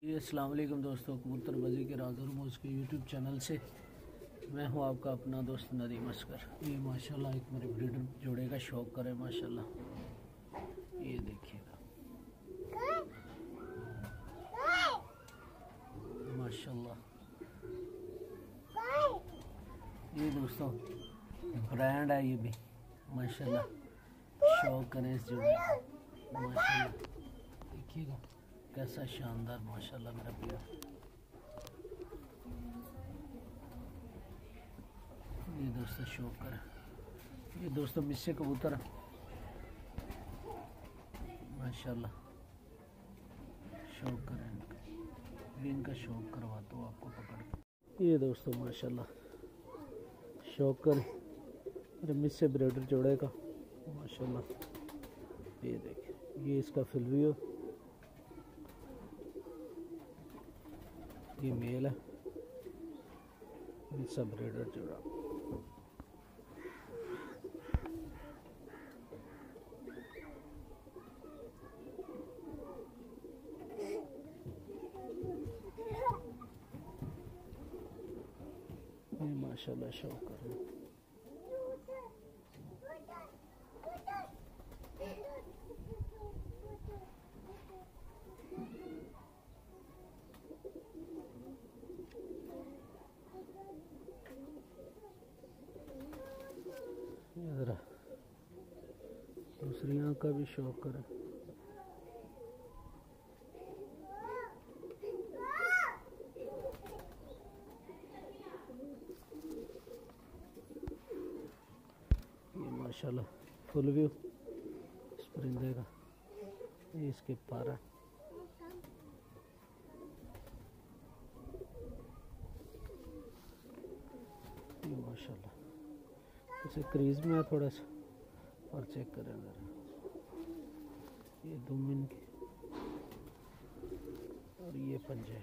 अस्सलाम वालेकुम दोस्तों, कबूतरबाजी के राज और मौज के यूट्यूब चैनल से मैं हूं आपका अपना दोस्त नदीम अस्कर। ये माशाल्लाह एक मेरे ब्रीडर जोड़े का शौक करे माशाल्लाह। ये देखिएगा माशाल्लाह। ये दोस्तों ब्रांड है, ये भी माशाल्लाह शौक करें इस जोड़े माशाल्लाह। देखिएगा कैसा शानदार माशाल्लाह मेरा प्यार। ये दोस्तों शौक करें, ये दोस्तों मिस्से कबूतर माशाल्लाह शौक करें, इनका शौक करवाता हूँ आपको पकड़ के। ये दोस्तों माशाल्लाह शौक करें मेरे मिस्से ब्रीडर जोड़े का माशाल्लाह। ये देखिए ये इसका फिल्वियो, ये मेल है, मिस्सा ब्रीडर जोड़ा। ये माशाल्लाह शौक कर रहे हैं। जरा दूसरी आँख का भी शौक करें। ये माशाल्लाह फुल व्यू इस परिंदे का, ये इसके पारा। ये माशाल्लाह इसे क्रीज में है थोड़ा सा, और चेक करें ज़रा। ये दुम इनकी और ये पंजे।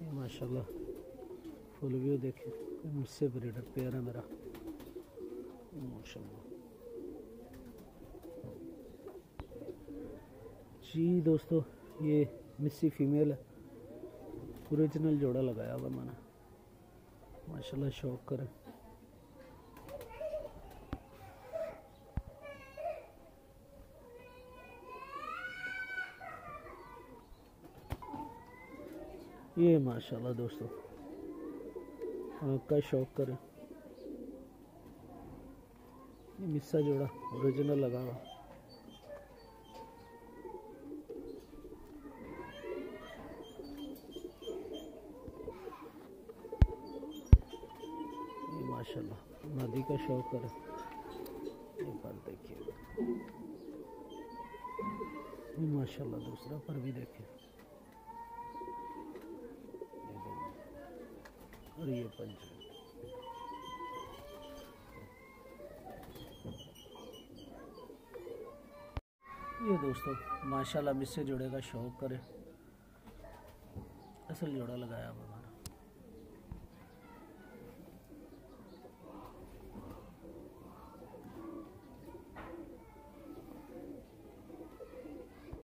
ये माशाल्लाह फुल व्यू देखें, मुझसे ब्रीडर पेयर है मेरा माशाल्लाह। जी दोस्तों ये मिस्सी फीमेल है, ओरिजिनल जोड़ा लगाया हुआ मैंने माशाल्लाह शौक करें। ये माशाल्लाह दोस्तों आपका शौक करें। ये मिस्सा जोड़ा ओरिजिनल लगा हुआ। माशाल्लाह नदी का शौक करें। एक बार देखिए माशाल्लाह दूसरा पर भी देखें, और ये पंच। ये दोस्तों माशाल्लाह मिस्से जोड़े का शौक करें, असल जोड़ा लगाया हुआ।